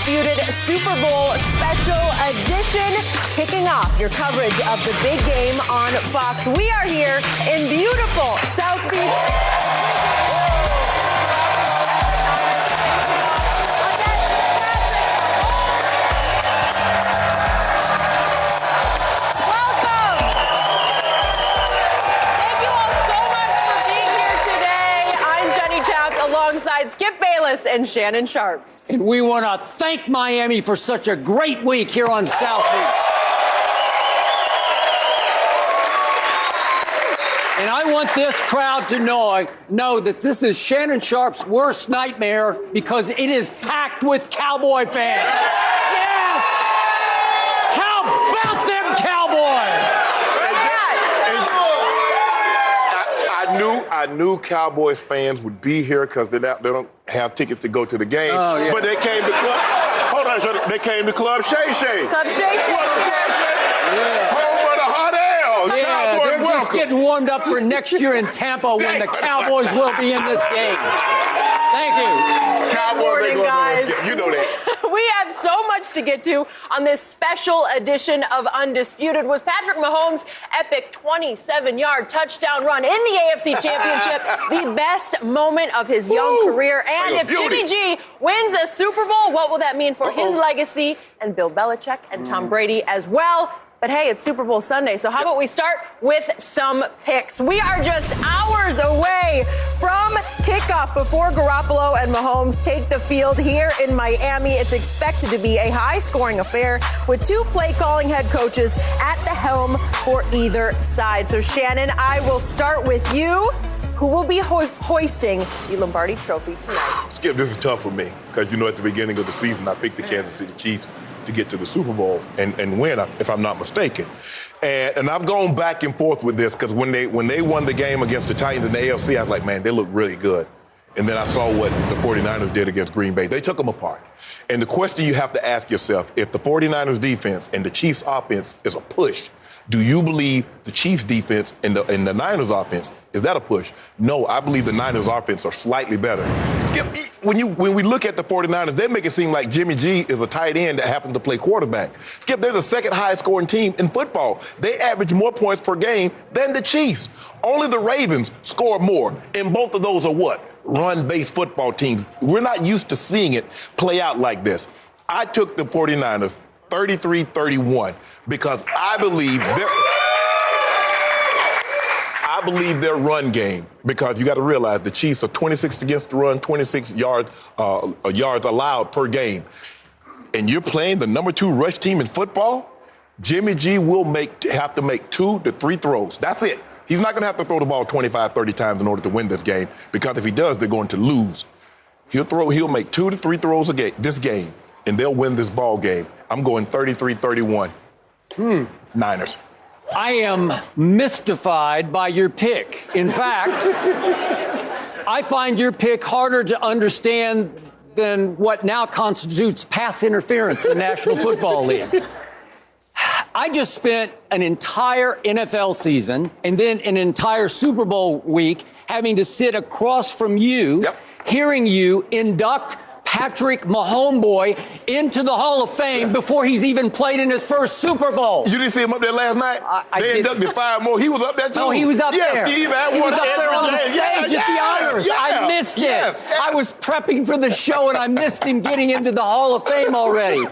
Undisputed Super Bowl Special Edition, kicking off your coverage of the big game on Fox. We are here in beautiful South Beach. Alongside Skip Bayless and Shannon Sharpe. And we want to thank Miami for such a great week here on South Beach. And I want this crowd to know that this is Shannon Sharpe's worst nightmare because it is packed with Cowboy fans. Yes! How about them Cowboys? I knew Cowboys fans would be here because they don't have tickets to go to the game. Oh, yeah. But they came to Club. Hold on, they came to Club Shay Shay. Club Shay Shay. Yeah. Home of the hot ale. Yeah, Cowboys they're welcome. just getting warmed up for next year in Tampa when the Cowboys will be in this game. Thank you. Cowboys, Good morning, guys. You know that. We have so much to get to on this special edition of Undisputed. Was Patrick Mahomes' epic 27-yard touchdown run in the AFC Championship the best moment of his young career? And if Jimmy G wins a Super Bowl, what will that mean for his legacy and Bill Belichick and Tom Brady as well? But hey, it's Super Bowl Sunday, so how about we start with some picks? We are just hours away from kickoff before Garoppolo and Mahomes take the field here in Miami. It's expected to be a high-scoring affair with two play-calling head coaches at the helm for either side. So, Shannon, I will start with you. Who will be hoisting the Lombardi Trophy tonight? Skip, this is tough for me because, at the beginning of the season, I picked the Kansas City Chiefs to get to the Super Bowl and win, if I'm not mistaken. And I've gone back and forth with this because when they won the game against the Titans in the AFC, I was like, man, they look really good. And then I saw what the 49ers did against Green Bay. They took them apart. And the question you have to ask yourself, if the 49ers defense and the Chiefs offense is a push, do you believe the Chiefs defense and the Niners offense, is that a push? No, I believe the Niners offense are slightly better. Skip, when we look at the 49ers, they make it seem like Jimmy G is a tight end that happens to play quarterback. Skip, they're the second highest scoring team in football. They average more points per game than the Chiefs. Only the Ravens score more. And both of those are what? Run-based football teams. We're not used to seeing it play out like this. I took the 49ers 33-31 because I believe their run game, because you got to realize the Chiefs are 26th against the run, 26 yards allowed per game. And you're playing the number 2 rush team in football, Jimmy G will have to make 2 to 3 throws. That's it. He's not going to have to throw the ball 25, 30 times in order to win this game, because if he does, they're going to lose. He'll make 2 to 3 throws this game, and they'll win this ball game. I'm going 33-31. Niners. I am mystified by your pick. In fact, I find your pick harder to understand than what now constitutes pass interference in the National Football League. I just spent an entire NFL season and then an entire Super Bowl week having to sit across from you, hearing you induct Patrick Mahomes into the Hall of Fame before he's even played in his first Super Bowl. You didn't see him up there last night? They inducted 5 more. He was up there, too. No, he was up there. Yes, Steve. He was up there on the stage at the honors. I missed it. I was prepping for the show, and I missed him getting into the Hall of Fame already.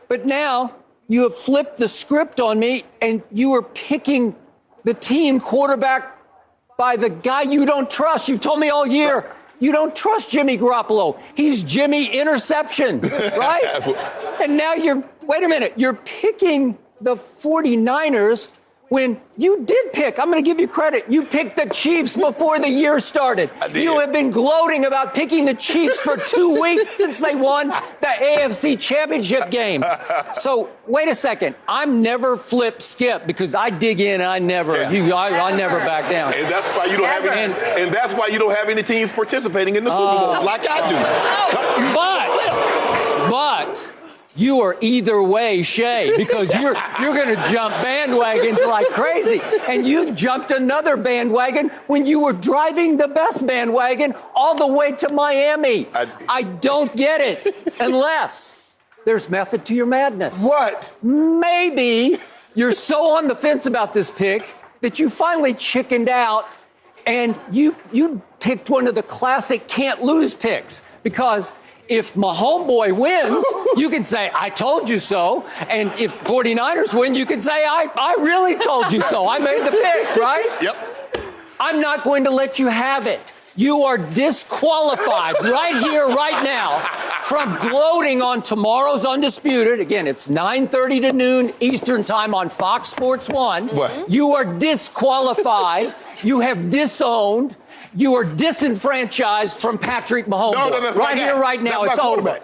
But now you have flipped the script on me, and you are picking the team quarterback by the guy you don't trust. You've told me all year you don't trust Jimmy Garoppolo. He's Jimmy Interception, right? And now wait a minute, you're picking the 49ers when you did pick, I'm going to give you credit, you picked the Chiefs before the year started. You have been gloating about picking the Chiefs for 2 weeks since they won the AFC Championship game. So, wait a second. I'm never flip Skip because I dig in and I never back down. And that's why you don't have any, and that's why you don't have any teams participating in the Super Bowl like I do. But you are either way, Shay, because you're going to jump bandwagons like crazy. And you've jumped another bandwagon when you were driving the best bandwagon all the way to Miami. I don't get it unless There's method to your madness. What? Maybe you're so on the fence about this pick that you finally chickened out and you picked one of the classic can't lose picks. Because if my homeboy wins, you can say, I told you so. And if 49ers win, you can say, I really told you so. I made the pick, right? Yep. I'm not going to let you have it. You are disqualified right here, right now, from gloating on tomorrow's Undisputed. Again, it's 9:30 to noon Eastern time on Fox Sports 1. What? You are disqualified. You have disowned. You are disenfranchised from Patrick Mahomes. No, right here, right now, it's over.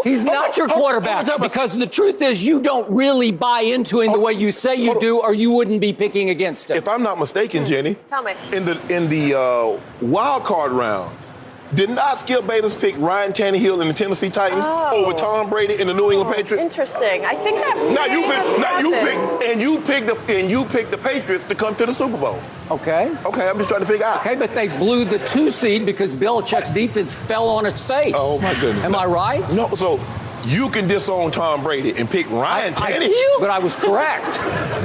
He's not your quarterback because the truth is you don't really buy into him the way you say you do, or you wouldn't be picking against him. If I'm not mistaken, Jenny, tell me. In the wild card round, did not Skip Bayless pick Ryan Tannehill and the Tennessee Titans over Tom Brady and the New England Patriots? Interesting. I think that you picked the Patriots to come to the Super Bowl. Okay, I'm just trying to figure out. Okay, but they blew the 2 seed because Belichick's defense fell on its face. Oh my goodness. Am I right? No, so you can disown Tom Brady and pick Ryan Tannehill? But I was correct.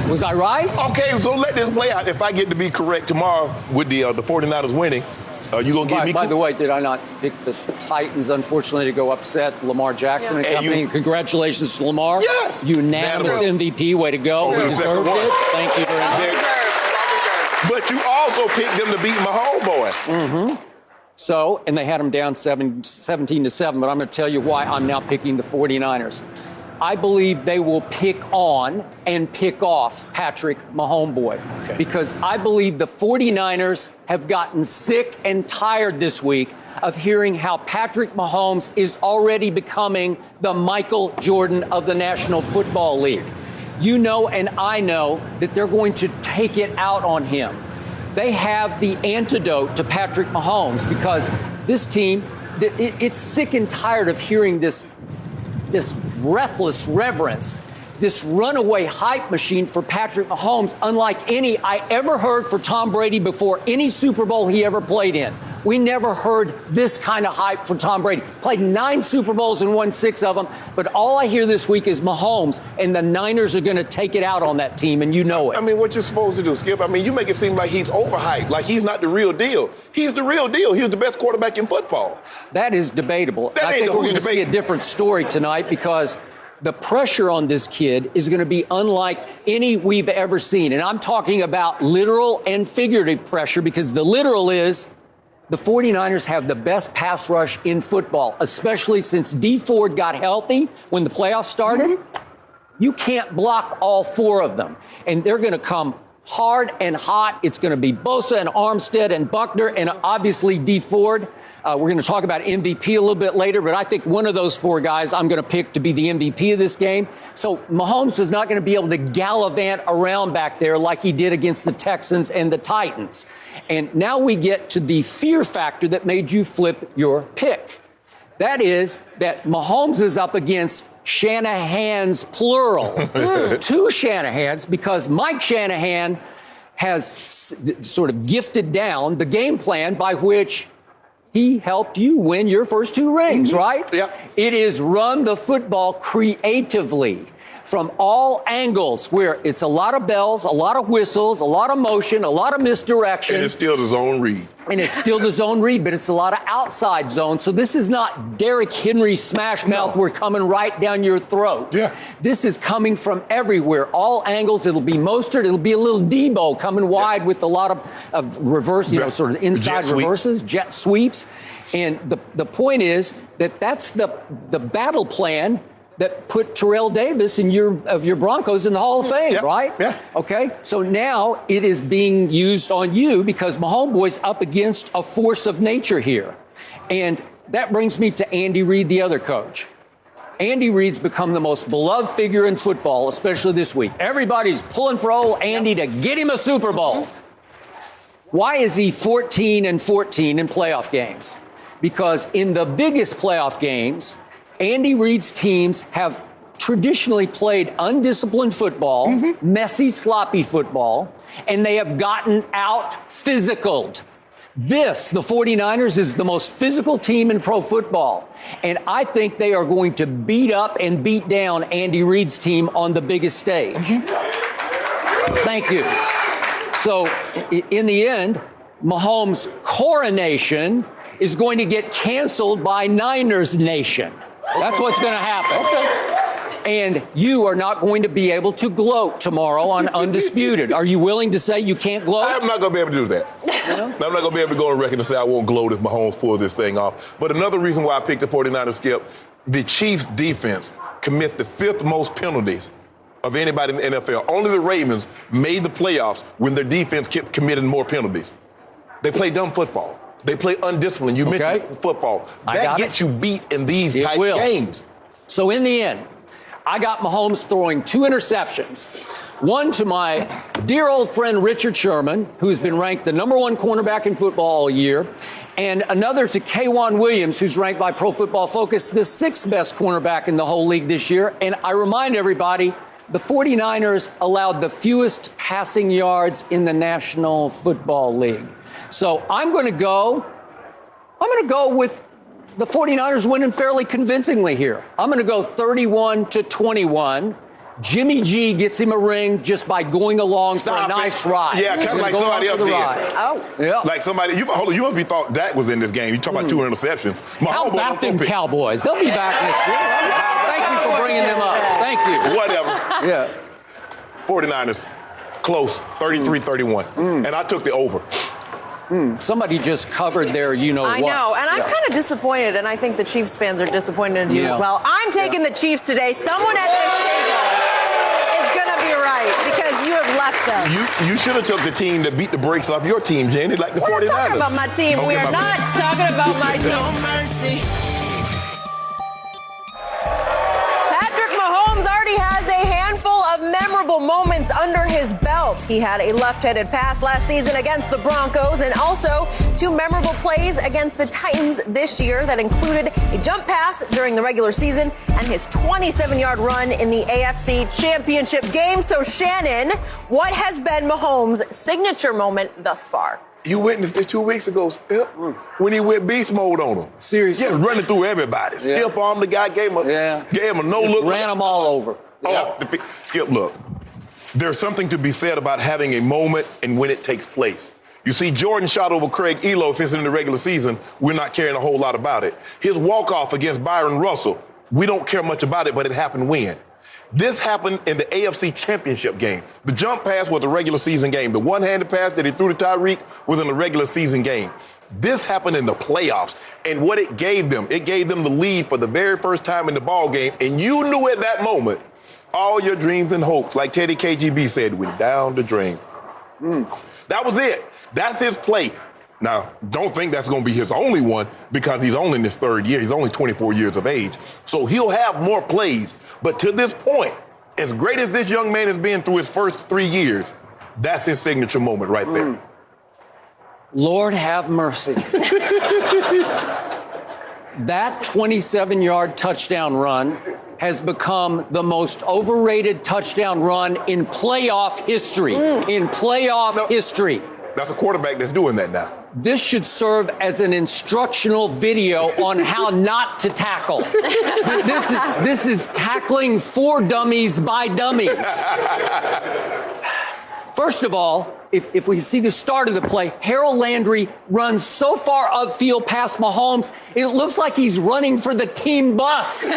Was I right? Okay, so let this play out. If I get to be correct tomorrow with the 49ers winning, you going to give me... By the way, did I not pick the Titans, unfortunately, to go upset Lamar Jackson and company? Congratulations to Lamar. Yes. Unanimous MVP. Way to go. He deserved it. Thank you very much. But you also picked them to beat my homeboy. Mm-hmm. So, and they had them down 17-7, but I'm going to tell you why I'm now picking the 49ers. I believe they will pick on and pick off Patrick Mahomes, because I believe the 49ers have gotten sick and tired this week of hearing how Patrick Mahomes is already becoming the Michael Jordan of the National Football League. You know and I know that they're going to take it out on him. They have the antidote to Patrick Mahomes because this team, it's sick and tired of hearing this breathless reverence, this runaway hype machine for Patrick Mahomes, unlike any I ever heard for Tom Brady before any Super Bowl he ever played in. We never heard this kind of hype for Tom Brady. Played 9 Super Bowls and won 6 of them, but all I hear this week is Mahomes, and the Niners are going to take it out on that team, and you know it. I mean, what you're supposed to do, Skip, I mean, you make it seem like he's overhyped, like he's not the real deal. He's the real deal. He's the best quarterback in football. That is debatable. I think we're going to see a different story tonight because the pressure on this kid is going to be unlike any we've ever seen. And I'm talking about literal and figurative pressure because the literal is the 49ers have the best pass rush in football, especially since D Ford got healthy when the playoffs started. You can't block all 4 of them. And they're going to come hard and hot. It's going to be Bosa and Armstead and Buckner and obviously D Ford. We're going to talk about MVP a little bit later, but I think one of those 4 guys I'm going to pick to be the MVP of this game. So Mahomes is not going to be able to gallivant around back there like he did against the Texans and the Titans. And now we get to the fear factor that made you flip your pick. That is that Mahomes is up against Shanahans, plural. 2 Shanahans, because Mike Shanahan has sort of gifted down the game plan by which he helped you win your first 2 rings, right? Yeah. It is run the football creatively from all angles where it's a lot of bells, a lot of whistles, a lot of motion, a lot of misdirection. And it's still the zone read. And it's still the zone read, but it's a lot of outside zone. So this is not Derrick Henry smash mouth. We're coming right down your throat. Yeah. This is coming from everywhere, all angles. It'll be Mostert. It'll be a little Debo coming wide with a lot of reverse, sort of inside reverses, jet sweeps. And the point is that that's the battle plan that put Terrell Davis of your Broncos in the Hall of Fame, right? Yeah. Okay. So now it is being used on you because Mahomes up against a force of nature here. And that brings me to Andy Reid, the other coach. Andy Reid's become the most beloved figure in football, especially this week. Everybody's pulling for old Andy to get him a Super Bowl. Why is he 14-14 in playoff games? Because in the biggest playoff games, Andy Reid's teams have traditionally played undisciplined football, messy, sloppy football, and they have gotten out-physicaled. The 49ers, is the most physical team in pro football. And I think they are going to beat up and beat down Andy Reid's team on the biggest stage. Thank you. So, in the end, Mahomes' coronation is going to get canceled by Niners Nation. That's what's going to happen. Okay. And you are not going to be able to gloat tomorrow on Undisputed. Are you willing to say you can't gloat? I'm not going to be able to do that. I'm not going to be able to go on record and say I won't gloat if Mahomes pulls this thing off. But another reason why I picked the 49ers, Skip, the Chiefs' defense commit the 5th most penalties of anybody in the NFL. Only the Ravens made the playoffs when their defense kept committing more penalties. They play dumb football. They play undisciplined. You mentioned football. That gets you beat in these type games. So in the end, I got Mahomes throwing 2 interceptions. One to my dear old friend Richard Sherman, who's been ranked the #1 cornerback in football all year, and another to K'Wan Williams, who's ranked by Pro Football Focus the 6th best cornerback in the whole league this year. And I remind everybody, the 49ers allowed the fewest passing yards in the National Football League. So I'm going to go with the 49ers winning fairly convincingly here. I'm going to go 31-21. Jimmy G gets him a ring just by going along for a nice ride. Yeah, kind of like somebody else did. Oh. Yeah. Like somebody, you must be thought that was in this game. You talk about 2 interceptions. How about them Cowboys? They'll be back next year. Thank you for bringing them up. Thank you. Whatever. Yeah. 49ers, close, 33-31. And I took the over. Somebody just covered their I know, and I'm kind of disappointed, and I think the Chiefs fans are disappointed in you as well. I'm taking the Chiefs today. Someone at this table is going to be right because you have left them. You should have took the team that beat the brakes off your team, Jenny, like the 49ers. We're not talking about my team. Okay, we are not talking about my team. No mercy. Patrick Mahomes already has a handful of memorable moments under his belt. He had a left-handed pass last season against the Broncos and also 2 memorable plays against the Titans this year that included a jump pass during the regular season and his 27-yard run in the AFC Championship game. So, Shannon, what has been Mahomes' signature moment thus far? You witnessed it 2 weeks ago, Skip, when he went beast mode on him. Seriously. Just running through everybody. Stiff arm the guy, gave him a no Just look. ran them all over. Oh, Skip, look. There's something to be said about having a moment and when it takes place. You see, Jordan shot over Craig Elo. If it's in the regular season, we're not caring a whole lot about it. His walk-off against Byron Russell, we don't care much about it, but it happened when? This happened in the AFC Championship game. The jump pass was a regular season game. The one-handed pass that he threw to Tyreek was in the regular season game. This happened in the playoffs. And what it gave them the lead for the very first time in the ball game. And you knew at that moment, all your dreams and hopes, like Teddy KGB said, went down the drain. That was it. That's his play. Now, don't think that's going to be his only one because he's only in his 3rd year. He's only 24 years of age. So he'll have more plays. But to this point, as great as this young man has been through his first 3 years, that's his signature moment right there. Lord have mercy. That 27-yard touchdown run has become the most overrated touchdown run in playoff history. History. That's a quarterback that's doing that now. This should serve as an instructional video on how not to tackle. This is tackling for dummies by dummies. First of all, if we see the start of the play, Harold Landry runs so far upfield past Mahomes, it looks like he's running for the team bus.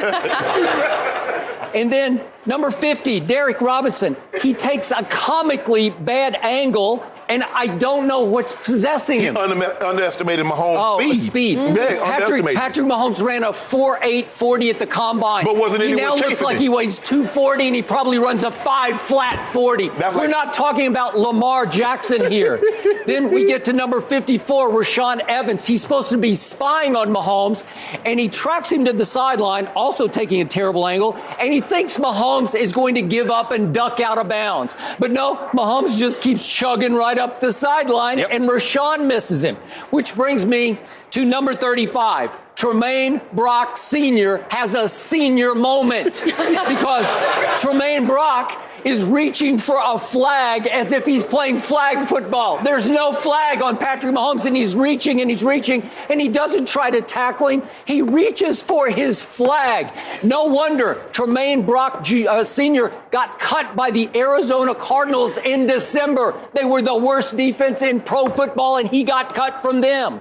And then number 50, Derek Robinson, he takes a comically bad angle, and I don't know what's possessing him. Underestimated Mahomes' speed. Patrick Mahomes ran a 4.8 40 at the combine. But wasn't anyone He now looks like he weighs 240, and he probably runs a 5 flat 40. We're not talking about Lamar Jackson here. Then we get to number 54, Rashaan Evans. He's supposed to be spying on Mahomes, and he tracks him to the sideline, also taking a terrible angle, and he thinks Mahomes is going to give up and duck out of bounds. But no, Mahomes just keeps chugging right up the sideline, and Rashaan misses him. Which brings me to number 35. Tremaine Brock Sr. has a senior moment because Tremaine Brock is reaching for a flag as if he's playing flag football. There's no flag on Patrick Mahomes, and he's reaching, and he doesn't try to tackle him. He reaches for his flag. No wonder Tremaine Brock Sr. got cut by the Arizona Cardinals in December. They were the worst defense in pro football, and he got cut from them.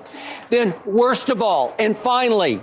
Then, worst of all, and finally,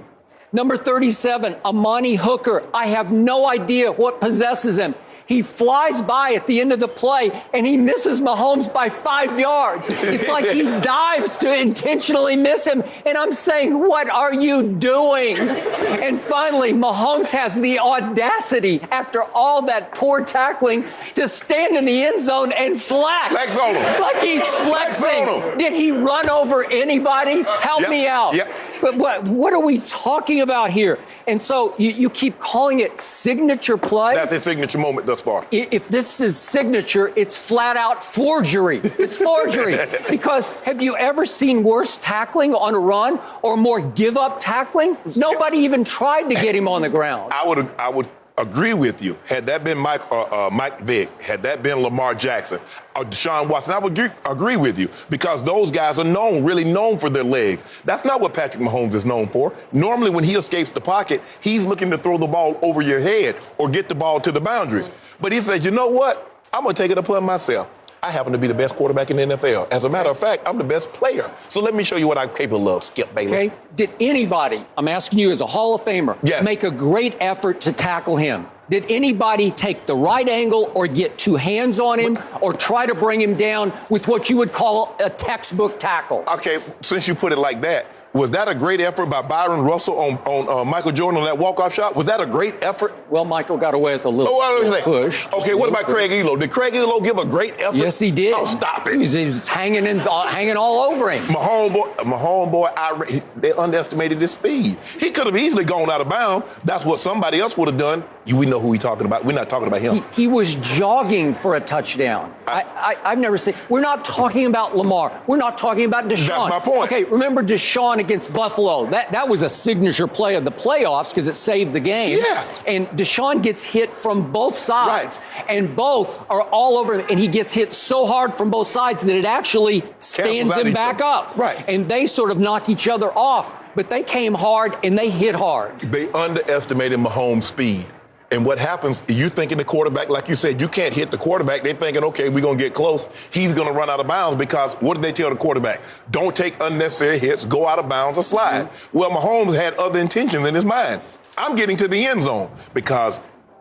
number 37, Amani Hooker. I have no idea what possesses him. He flies by at the end of the play, and he misses Mahomes by 5 yards. It's like he dives to intentionally miss him. And I'm saying, what are you doing? And finally, Mahomes has the audacity, after all that poor tackling, to stand in the end zone and flex. Flex on him. Like he's flexing. Did he run over anybody? Help me out. Yep. But what are we talking about here? And so you keep calling it signature play. That's his signature moment thus far. If this is signature, it's flat out forgery. It's forgery. Because have you ever seen worse tackling on a run or more give up tackling? Nobody even tried to get him on the ground. I would agree with you. Had that been Mike Vick, had that been Lamar Jackson, or Deshaun Watson, I would agree with you, because those guys are really known for their legs. That's not what Patrick Mahomes is known for. Normally, when he escapes the pocket, he's looking to throw the ball over your head or get the ball to the boundaries. But he says, you know what? I'm going to take it upon myself. I happen to be the best quarterback in the NFL. As a matter of fact, I'm the best player. So let me show you what I'm capable of, Skip Bayless. Okay. Did anybody, I'm asking you as a Hall of Famer, make a great effort to tackle him? Did anybody take the right angle or get two hands on him or try to bring him down with what you would call a textbook tackle? Okay, since you put it like that, was that a great effort by Byron Russell on Michael Jordan on that walk-off shot? Was that a great effort? Well, Michael got away with a little push. Okay, what about Craig Elo? Did Craig Elo give a great effort? Yes, he did. Oh, stop it. He was hanging all over him. Mahomes boy, they underestimated his speed. He could have easily gone out of bounds. That's what somebody else would have done. We know who we're talking about. We're not talking about him. He was jogging for a touchdown. I've never seen. We're not talking about Lamar. We're not talking about Deshaun. That's my point. Okay, remember Deshaun against Buffalo? That was a signature play of the playoffs because it saved the game. Yeah. And Deshaun gets hit from both sides. Right. And both are all over him. And he gets hit so hard from both sides that it actually stands him back up. Right. And they sort of knock each other off. But they came hard and they hit hard. They underestimated Mahomes' speed. And what happens, you thinking the quarterback, like you said, you can't hit the quarterback. They're thinking, okay, we're going to get close. He's going to run out of bounds because what did they tell the quarterback? Don't take unnecessary hits, go out of bounds or slide. Mm-hmm. Well, Mahomes had other intentions in his mind. I'm getting to the end zone because,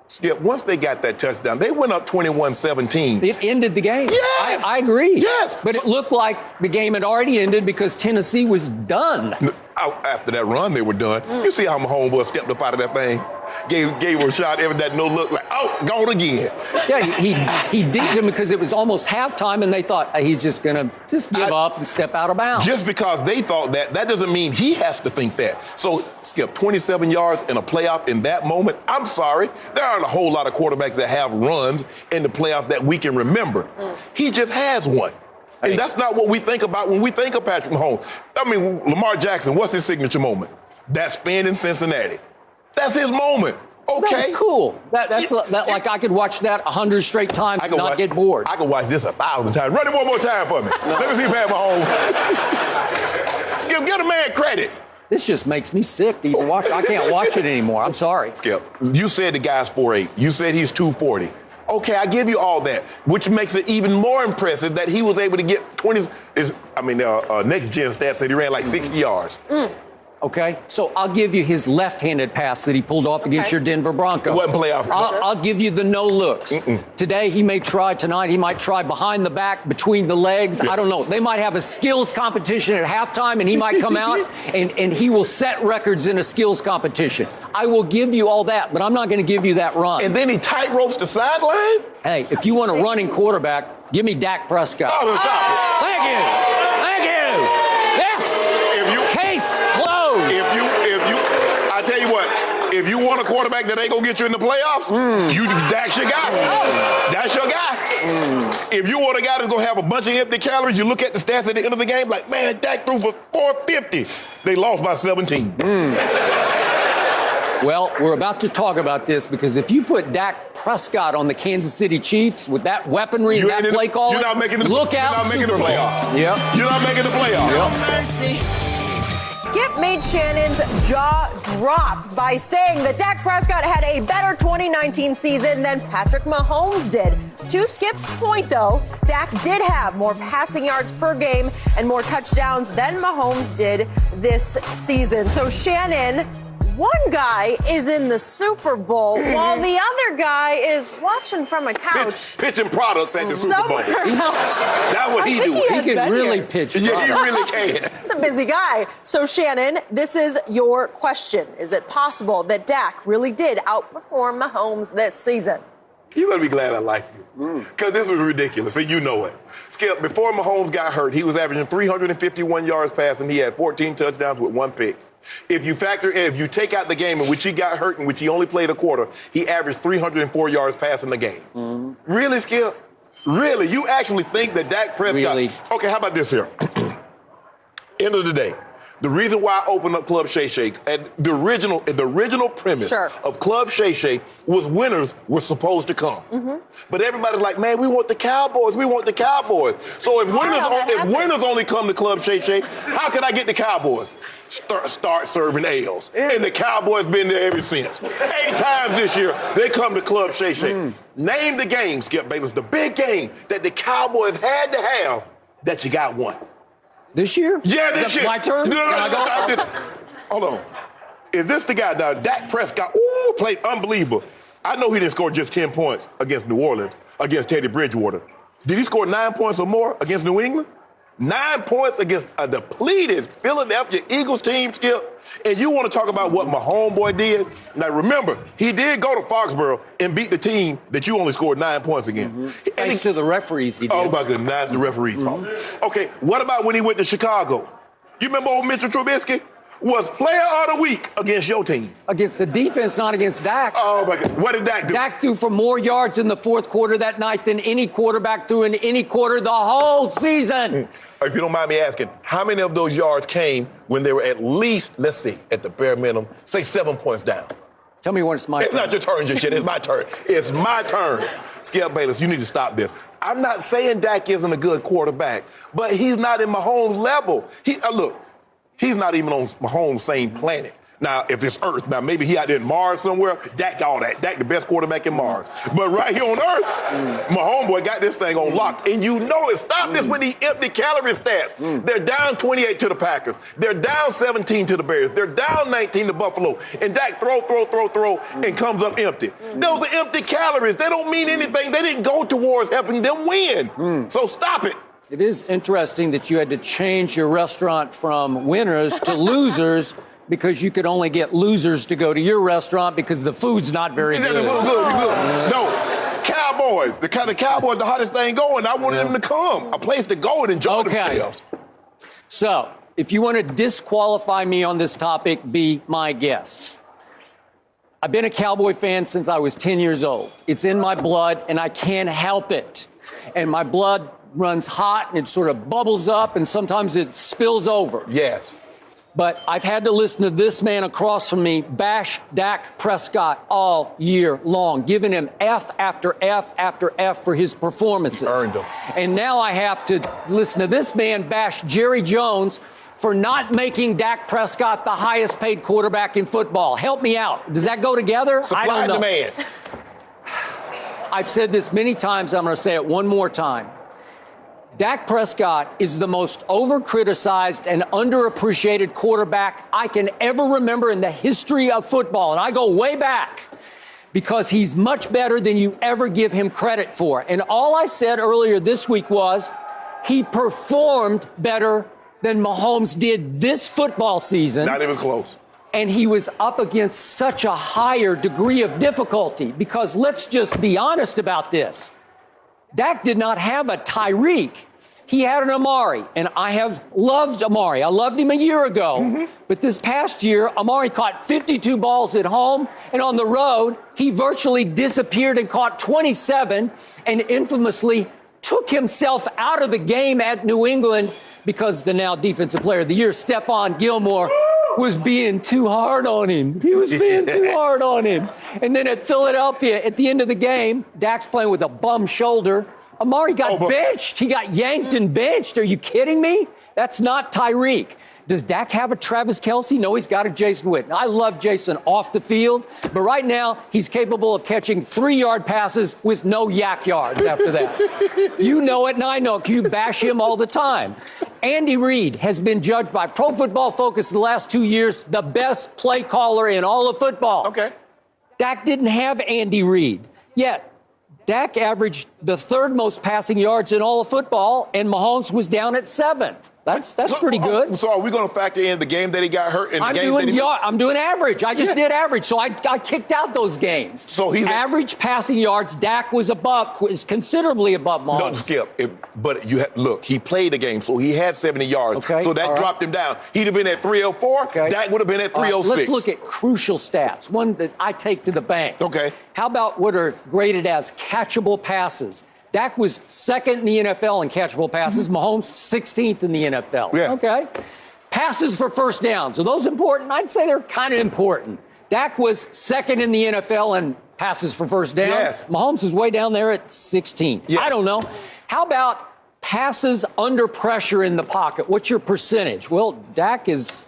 Skip, once they got that touchdown, they went up 21-17. It ended the game. Yes. I agree. Yes. But it looked like the game had already ended because Tennessee was done. After that run, they were done. You see how Mahomes was stepped up out of that thing? Gave her a shot, that no look, like, oh, gone again. Yeah, he deeped him because it was almost halftime, and they thought he's just going to give up and step out of bounds. Just because they thought that doesn't mean he has to think that. So, Skip, 27 yards in a playoff in that moment, I'm sorry, there aren't a whole lot of quarterbacks that have runs in the playoffs that we can remember. He just has one. And that's not what we think about when we think of Patrick Mahomes. I mean, Lamar Jackson, what's his signature moment? That spin in Cincinnati. That's his moment. Okay. That's cool. That's like I could watch that 100 straight times and not get bored. I could watch this 1,000 times. Run it one more time for me. Let me see Pat Mahomes. Give a man credit. This just makes me sick to even watch it. I can't watch it anymore. I'm sorry. Skip, you said the guy's 4'8". You said he's 240. Okay, I give you all that, which makes it even more impressive that he was able to get 20. Next gen stats said he ran like 60 yards. Okay, so I'll give you his left-handed pass that he pulled off against your Denver Broncos. What playoff? I'll give you the no looks. Today he may try. Tonight he might try behind the back, between the legs. Yeah. I don't know. They might have a skills competition at halftime, and he might come out and he will set records in a skills competition. I will give you all that, but I'm not going to give you that run. And then he tight ropes the sideline. Hey, if you want a running quarterback, give me Dak Prescott. Oh, stop it. Thank you. Thank you. Yes. Case closed. I tell you what, if you want a quarterback that ain't gonna get you in the playoffs, that's your guy. That's your guy. If you want a guy that's gonna have a bunch of empty calories, you look at the stats at the end of the game, like, man, Dak threw for 450. They lost by 17. Well, we're about to talk about this because if you put Dak Prescott on the Kansas City Chiefs with that weaponry and that play call, you're not making the, look out, you're not making the playoffs. Yep. You're not making the playoffs. Yep. Skip made Shannon's jaw drop by saying that Dak Prescott had a better 2019 season than Patrick Mahomes did. To Skip's point, though, Dak did have more passing yards per game and more touchdowns than Mahomes did this season. So, Shannon, one guy is in the Super Bowl while the other guy is watching from a couch. Pitching products at the Super Bowl. That's what he do. He can really pitch. Yeah, he really can. He's a busy guy. So, Shannon, this is your question. Is it possible that Dak really did outperform Mahomes this season? You better be glad I like you. Because this was ridiculous, and you know it. Skip, before Mahomes got hurt, he was averaging 351 yards passing. He had 14 touchdowns with 1 pick. If you take out the game in which he got hurt, in which he only played a quarter, he averaged 304 yards passing the game. Really, Skip? Really? You actually think that Dak Prescott... Really? Okay, how about this here? End of the day. The reason why I opened up Club Shay Shay, and the original premise of Club Shay Shay was winners were supposed to come. But everybody's like, man, we want the Cowboys. We want the Cowboys. So if winners only come to Club Shay Shay, how can I get the Cowboys? Start serving ales. And the Cowboys been there ever since. 8 times this year, they come to Club Shay Shay. Name the game, Skip Bayless, the big game that the Cowboys had to have that you got won. This year? Yeah, this year. My turn? Hold on. Is this the guy now? Dak Prescott, played unbelievable. I know he didn't score just 10 points against New Orleans, against Teddy Bridgewater. Did he score 9 points or more against New England? 9 points against a depleted Philadelphia Eagles team, Skip. And you want to talk about what my homeboy did? Now, remember, he did go to Foxborough and beat the team that you only scored 9 points against. Thanks to the referees, he did. Oh, my goodness, that's the referee's fault. Okay, what about when he went to Chicago? You remember old Mitchell Trubisky? Was player of the week against your team. Against the defense, not against Dak. Oh, my God. What did Dak do? Dak threw for more yards in the fourth quarter that night than any quarterback threw in any quarter the whole season. If you don't mind me asking, how many of those yards came when they were at least, let's see, at the bare minimum, say 7 points down? Tell me when it's my turn. It's not your turn just yet. It's my turn. It's my turn. Skip Bayless, you need to stop this. I'm not saying Dak isn't a good quarterback, but he's not in Mahomes' level. Look, he's not even on Mahomes' same planet. Now, if it's Earth, now maybe he out there in Mars somewhere, Dak all that. Dak the best quarterback in Mars. But right here on Earth, my homeboy got this thing on lock. And you know it. Stop this with the empty calorie stats. They're down 28 to the Packers. They're down 17 to the Bears. They're down 19 to Buffalo. And Dak throw, and comes up empty. Those are empty calories. They don't mean anything. They didn't go towards helping them win. So stop it. It is interesting that you had to change your restaurant from winners to losers because you could only get losers to go to your restaurant because the food's not very good. Good. No, Cowboys. The Cowboys, the hottest thing going. I wanted them to come. A place to go and enjoy themselves. So, if you want to disqualify me on this topic, be my guest. I've been a Cowboy fan since I was 10 years old. It's in my blood, and I can't help it. And my blood runs hot, and it sort of bubbles up, and sometimes it spills over. Yes. But I've had to listen to this man across from me bash Dak Prescott all year long, giving him F after F after F for his performances. Earned him. And now I have to listen to this man bash Jerry Jones for not making Dak Prescott the highest paid quarterback in football. Help me out. Does that go together? Supply I don't know. demand. I've said this many times. I'm going to say it one more time. Dak Prescott is the most over-criticized and underappreciated quarterback I can ever remember in the history of football. And I go way back because he's much better than you ever give him credit for. And all I said earlier this week was he performed better than Mahomes did this football season. Not even close. And he was up against such a higher degree of difficulty because let's just be honest about this. Dak did not have a Tyreek. He had an Amari, and I have loved Amari. I loved him a year ago. But this past year, Amari caught 52 balls at home, and on the road, he virtually disappeared and caught 27, and infamously took himself out of the game at New England because the now Defensive Player of the Year, Stephon Gilmore, was being too hard on him. He was being too hard on him. And then at Philadelphia, at the end of the game, Dak's playing with a bum shoulder. Amari got benched. He got yanked and benched. Are you kidding me? That's not Tyreek. Does Dak have a Travis Kelce? No, he's got a Jason Witten. I love Jason off the field, but right now he's capable of catching 3-yard passes with no yak yards after that. You know it and I know it because you bash him all the time. Andy Reid has been judged by Pro Football Focus the last 2 years the best play caller in all of football. Okay. Dak didn't have Andy Reid. Yet, Dak averaged the 3rd most passing yards in all of football, and Mahomes was down at 7th. That's pretty good. So are we going to factor in the game that he got hurt and the game that he I'm doing average. I just did average, so I kicked out those games. So he's average passing yards. Dak was considerably above Mahomes. No, Skip. But look, he played the game, so he had 70 yards. Okay, so that dropped him down. He'd have been at 304. Okay. Dak would have been at 306. Let's look at crucial stats, one that I take to the bank. Okay. How about what are graded as catchable passes? Dak was 2nd in the NFL in catchable passes. Mahomes 16th in the NFL. Yeah. Okay. Passes for first downs. Are those important? I'd say they're kind of important. Dak was 2nd in the NFL in passes for first downs. Yes. Mahomes is way down there at 16th. Yes. I don't know. How about passes under pressure in the pocket? What's your percentage? Well, Dak is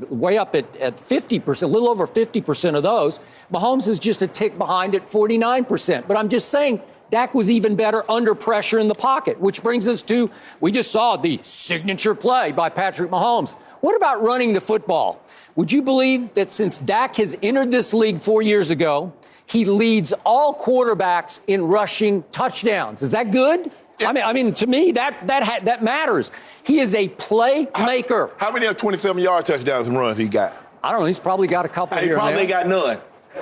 way up at 50%, a little over 50% of those. Mahomes is just a tick behind at 49%. But I'm just saying, Dak was even better under pressure in the pocket, which brings us to, we just saw the signature play by Patrick Mahomes. What about running the football? Would you believe that since Dak has entered this league 4 years ago, he leads all quarterbacks in rushing touchdowns? Is that good? I mean, to me, that matters. He is a playmaker. How many of 27-yard touchdowns and runs he got? I don't know. He's probably got a couple here. He probably got none.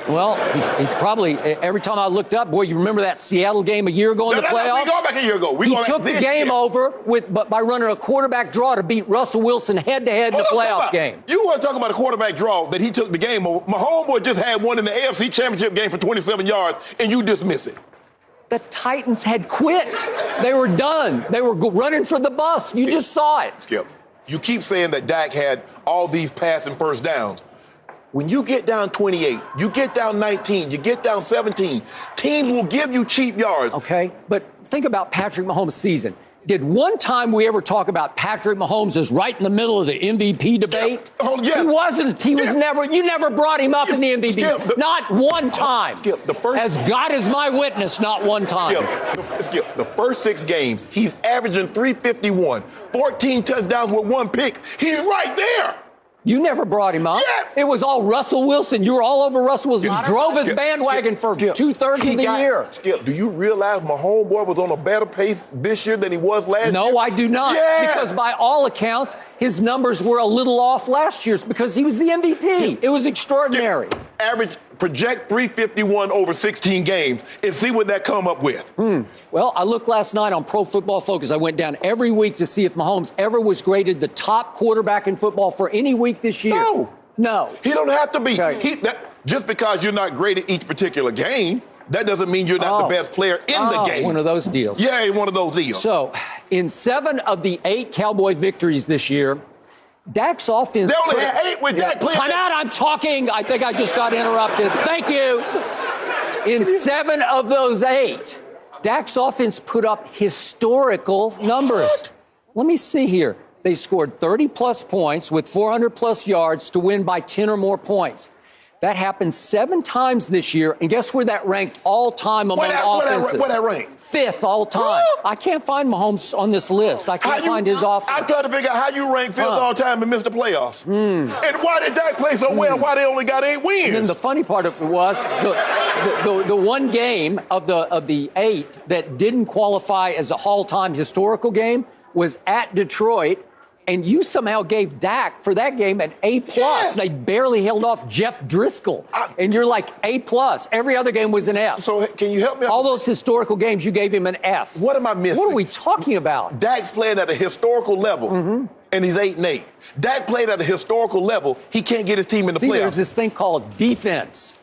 Well, he's probably, every time I looked up, boy, you remember that Seattle game a year ago in the playoffs? We go back a year ago. He took the game over by running a quarterback draw to beat Russell Wilson head-to-head in the playoff game. You want to talk about a quarterback draw that he took the game over? Mahomes just had one in the AFC Championship game for 27 yards, and you dismiss it. The Titans had quit. They were done. They were running for the bus. You just saw it. Skip, you keep saying that Dak had all these passing first downs. When you get down 28, you get down 19, you get down 17, teams will give you cheap yards. Okay, but think about Patrick Mahomes' season. Did one time we ever talk about Patrick Mahomes as right in the middle of the MVP debate? Oh, yeah. He wasn't. He was never. You never brought him up in the MVP. Not one time. As God is my witness, not one time. Skip, the first 6 games, he's averaging 351, 14 touchdowns with 1 pick. He's right there. You never brought him up. Yeah. It was all Russell Wilson. You were all over Russell Wilson. You drove his bandwagon for 2/3 of the year. Skip, do you realize my homeboy was on a better pace this year than he was last year? No, I do not. Yeah. Because by all accounts, his numbers were a little off last year's because he was the MVP. It was extraordinary. Project 351 over 16 games and see what that come up with. Well, I looked last night on Pro Football Focus. I went down every week to see if Mahomes ever was graded the top quarterback in football for any week this year. No. He don't have to be. Okay. Just because you're not graded each particular game, that doesn't mean you're not the best player in the game. One of those deals. Yeah, one of those deals. So, in 7 of the 8 Cowboy victories this year, Dak's offense. They only had 8 with Dak playing. Time out, I'm talking. I think I just got interrupted. Thank you. In 7 of those 8, Dak's offense put up historical numbers. Let me see here. They scored 30-plus points with 400-plus yards to win by 10 or more points. That happened 7 times this year, and guess where that ranked all-time among offenses? Where that ranked? 5th all-time. I can't find Mahomes on this list. I can't find his offense. I tried to figure out how you rank 5th all-time and missed the playoffs. And why did Dak play so well? Why they only got 8 wins? And then the funny part of it was the one game of the 8 that didn't qualify as a all-time historical game was at Detroit. And you somehow gave Dak, for that game, an A+. Yes. They barely held off Jeff Driscoll. And you're like A+. Every other game was an F. So can you help me? All those historical games, you gave him an F. What am I missing? What are we talking about? Dak's playing at a historical level, and he's 8-8. Dak played at a historical level. He can't get his team in the playoffs. There's this thing called defense.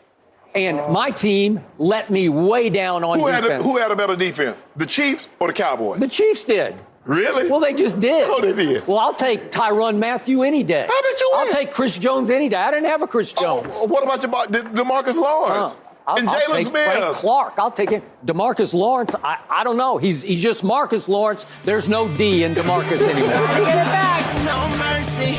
And my team let me way down on defense. Who had a better defense, the Chiefs or the Cowboys? The Chiefs did. Really? Well, they just did. Oh, they did. Well, I'll take Tyrann Mathieu any day. How did you win? I'll take Chris Jones any day. I didn't have a Chris Jones. What about DeMarcus Lawrence? And I'll Jalen take Smith? Frank Clark. I'll take it. DeMarcus Lawrence, I don't know. He's just Marcus Lawrence. There's no D in DeMarcus anymore. Get it back. No mercy.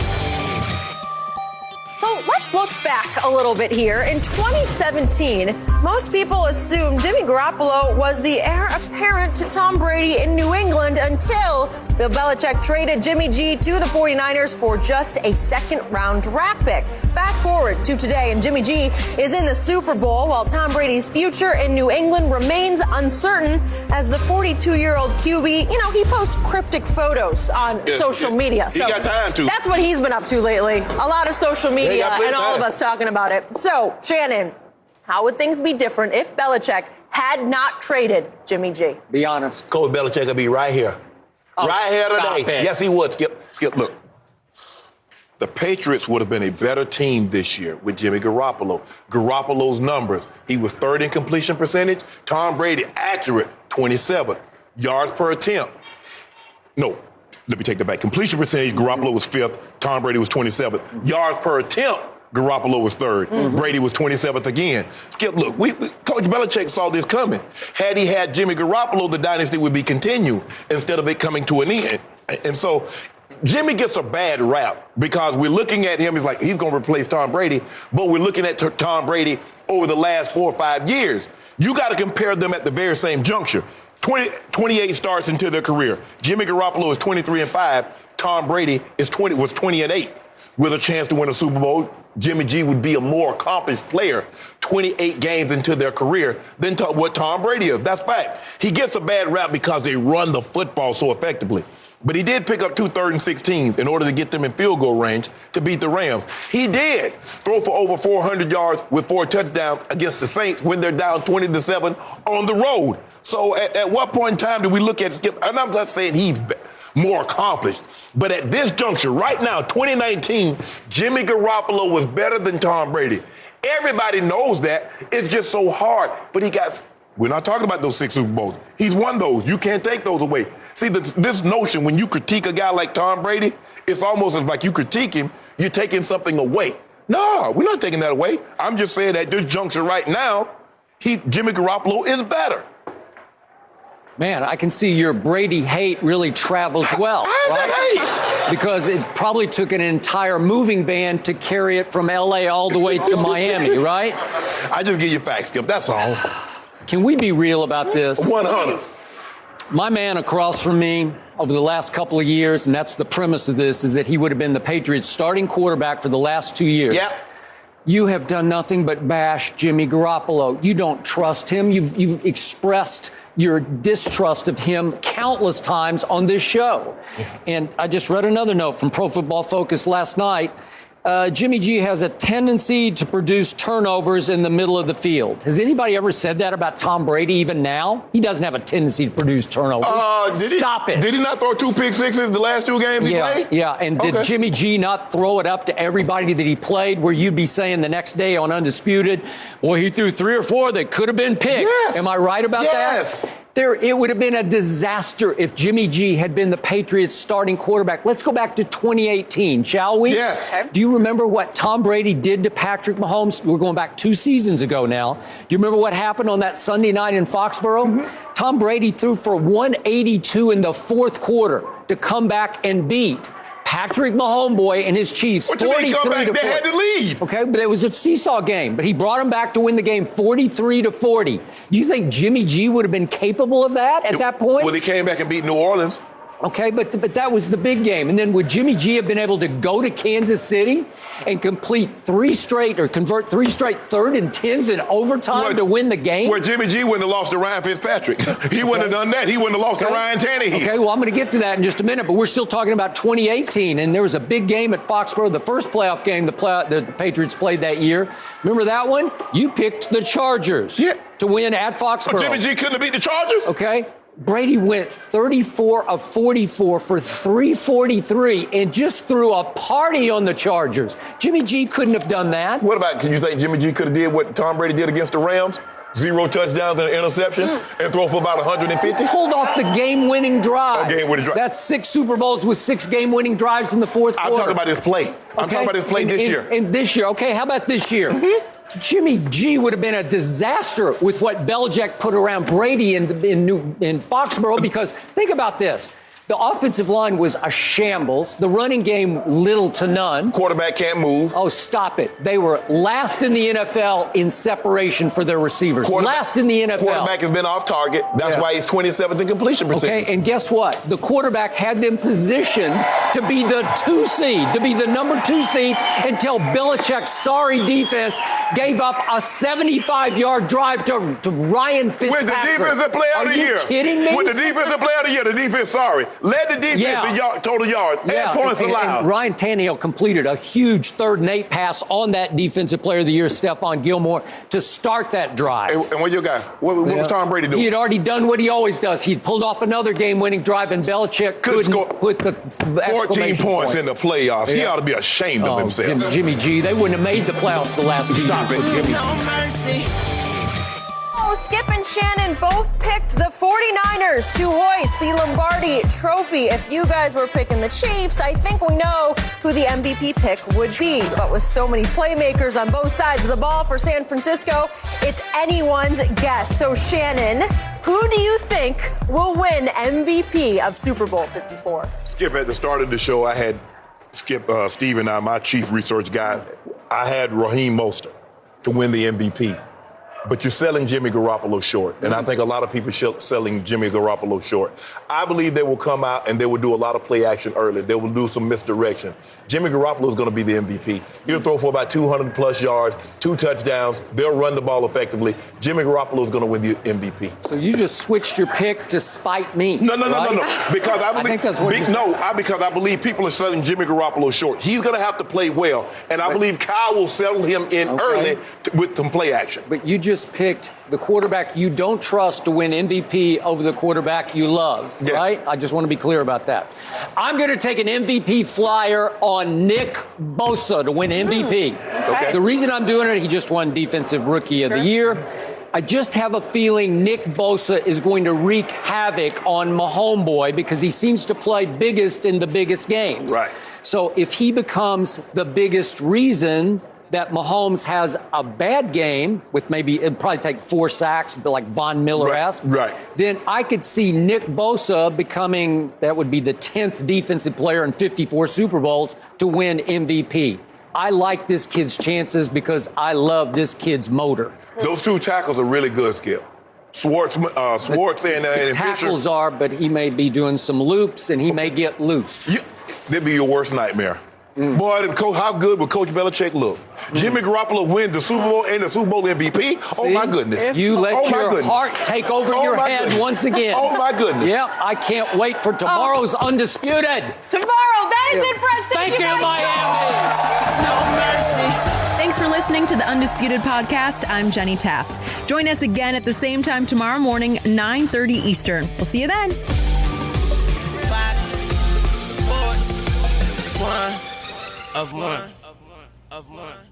So let's look back a little bit here. In 2017, most people assumed Jimmy Garoppolo was the heir apparent to Tom Brady in New England until Bill Belichick traded Jimmy G to the 49ers for just a second-round draft pick. Fast forward to today, and Jimmy G is in the Super Bowl while Tom Brady's future in New England remains uncertain as the 42-year-old QB, he posts cryptic photos on social media. He got time to. That's what he's been up to lately. A lot of social media and all of us talking about it. So, Shannon, how would things be different if Belichick had not traded Jimmy G? Be honest. Coach Belichick would be right here. Oh, right here stop today. it. Yes, he would. Skip, look. The Patriots would have been a better team this year with Jimmy Garoppolo. Garoppolo's numbers. He was third in completion percentage. Tom Brady, accurate, 27th. Yards per attempt. No, let me take that back. Completion percentage, Garoppolo was fifth. Tom Brady was 27th. Yards per attempt, Garoppolo was third. Brady was 27th again. Skip, look, Coach Belichick saw this coming. Had he had Jimmy Garoppolo, the dynasty would be continued instead of it coming to an end. And so Jimmy gets a bad rap because we're looking at him, he's going to replace Tom Brady, but we're looking at Tom Brady over the last 4 or 5 years. You got to compare them at the very same juncture. 28 starts into their career. Jimmy Garoppolo is 23-5. Tom Brady was 20-8. With a chance to win a Super Bowl, Jimmy G would be a more accomplished player 28 games into their career than what Tom Brady is. That's fact. He gets a bad rap because they run the football so effectively. But he did pick up 2 3rd and 16s in order to get them in field goal range to beat the Rams. He did throw for over 400 yards with 4 touchdowns against the Saints when they're down 20-7 on the road. So at what point in time do we look at Skip? And I'm not saying he's more accomplished, but at this juncture, right now, 2019, Jimmy Garoppolo was better than Tom Brady. Everybody knows that. It's just so hard. But we're not talking about those 6 Super Bowls. He's won those. You can't take those away. See, this notion, when you critique a guy like Tom Brady, it's almost like you critique him, you're taking something away. No, we're not taking that away. I'm just saying at this juncture right now, Jimmy Garoppolo is better. Man, I can see your Brady hate really travels well, right? Because it probably took an entire moving van to carry it from L.A. all the way to Miami, right? I just give you facts, Skip. That's all. Can we be real about this? 100. My man across from me over the last couple of years, and that's the premise of this, is that he would have been the Patriots' starting quarterback for the last 2 years. Yep. You have done nothing but bash Jimmy Garoppolo. You don't trust him. You've expressed your distrust of him countless times on this show. And I just read another note from Pro Football Focus last night. Jimmy G has a tendency to produce turnovers in the middle of the field. Has anybody ever said that about Tom Brady even now? He doesn't have a tendency to produce turnovers. Stop it. Did he not throw 2 pick sixes the last 2 games he played? Yeah, and did Jimmy G not throw it up to everybody that he played where you'd be saying the next day on Undisputed, well, he threw 3 or 4 that could have been picked. Yes. Am I right about that? Yes. It would have been a disaster if Jimmy G had been the Patriots' starting quarterback. Let's go back to 2018, shall we? Yes. Okay. Do you remember what Tom Brady did to Patrick Mahomes? We're going back 2 seasons ago now. Do you remember what happened on that Sunday night in Foxborough? Tom Brady threw for 182 in the 4th quarter to come back and beat Patrick Mahomes and his Chiefs. What you mean come back? They had to lead. Okay, but it was a seesaw game. But he brought them back to win the game 43-40. Do you think Jimmy G would have been capable of that at that point? Well, he came back and beat New Orleans. Okay, but that was the big game. And then would Jimmy G have been able to go to Kansas City and convert 3 straight 3rd and 10s in overtime to win the game? Where Jimmy G wouldn't have lost to Ryan Fitzpatrick. He wouldn't have done that. He wouldn't have lost to Ryan Tannehill. Okay, well, I'm going to get to that in just a minute, but we're still talking about 2018, and there was a big game at Foxborough, the first playoff game the Patriots played that year. Remember that one? You picked the Chargers to win at Foxborough. Jimmy G couldn't have beat the Chargers? Okay. Brady went 34 of 44 for 343 and just threw a party on the Chargers. Jimmy G couldn't have done that. What about, can you think Jimmy G could have did what Tom Brady did against the Rams? 0 touchdowns and an interception and throw for about 150? Pulled off the game-winning drive. Game-winning drive. That's 6 Super Bowls with 6 game-winning drives in the fourth quarter. I'm talking about his play. I'm talking about his play this year. And this year. Okay, how about this year? Jimmy G would have been a disaster with what Belichick put around Brady in Foxborough, because think about this. The offensive line was a shambles. The running game, little to none. Quarterback can't move. Oh, stop it. They were last in the NFL in separation for their receivers. Last in the NFL. Quarterback has been off target. That's why he's 27th in completion percentage. Okay, and guess what? The quarterback had them positioned to be the 2 seed, to be the number 2 seed, until Belichick's sorry defense gave up a 75-yard drive to Ryan Fitzpatrick. With the defensive player of the year. Are you kidding me? With the defensive player of the year, the defense, sorry. Led the defense in total yards and points allowed. And Ryan Tannehill completed a huge 3rd and 8 pass on that defensive player of the year, Stephon Gilmore, to start that drive. And what your guy? What was Tom Brady doing? He had already done what he always does. He pulled off another game-winning drive, and Belichick couldn't put the 14 points in the playoffs. Yeah. He ought to be ashamed of himself. Jimmy G, they wouldn't have made the playoffs the last 2 years with Jimmy. No mercy. Skip and Shannon both picked the 49ers to hoist the Lombardi Trophy. If you guys were picking the Chiefs, I think we know who the MVP pick would be. But with so many playmakers on both sides of the ball for San Francisco, it's anyone's guess. So Shannon, who do you think will win MVP of Super Bowl 54? Skip, at the start of the show, I had Steve and I, my chief research guy, I had Raheem Mostert to win the MVP. But you're selling Jimmy Garoppolo short. And I think a lot of people are selling Jimmy Garoppolo short. I believe they will come out and they will do a lot of play action early. They will do some misdirection. Jimmy Garoppolo is going to be the MVP. He'll throw for about 200-plus yards, 2 touchdowns. They'll run the ball effectively. Jimmy Garoppolo is going to win the MVP. So you just switched your pick to spite me. No. Because I believe, think that's what because I believe people are selling Jimmy Garoppolo short. He's going to have to play well. And I believe Kyle will settle him in early with some play action. But you just picked the quarterback you don't trust to win MVP over the quarterback you love, right? I just want to be clear about that. I'm going to take an MVP flyer on Nick Bosa to win MVP. Okay. The reason I'm doing it, he just won Defensive Rookie of the Year. I just have a feeling Nick Bosa is going to wreak havoc on Mahomes because he seems to play biggest in the biggest games. Right. So if he becomes the biggest reason that Mahomes has a bad game with it'd probably take 4 sacks, but like Von Miller-esque, then I could see Nick Bosa becoming, that would be the 10th defensive player in 54 Super Bowls to win MVP. I like this kid's chances because I love this kid's motor. Those 2 tackles are really good, Skip. Swartz and tackles Fisher. are, but he may be doing some loops and he may get loose. That'd be your worst nightmare. Boy, how good would Coach Belichick look? Jimmy Garoppolo wins the Super Bowl and the Super Bowl MVP? Oh, my goodness. You let your heart take over your head once again. Oh, my goodness. Yeah, I can't wait for tomorrow's Undisputed. Tomorrow, that is it for us. Thank you, Miami. No mercy. Thanks for listening to the Undisputed Podcast. I'm Jenny Taft. Join us again at the same time tomorrow morning, 9:30 Eastern. We'll see you then. Fox Sports 1 of 1.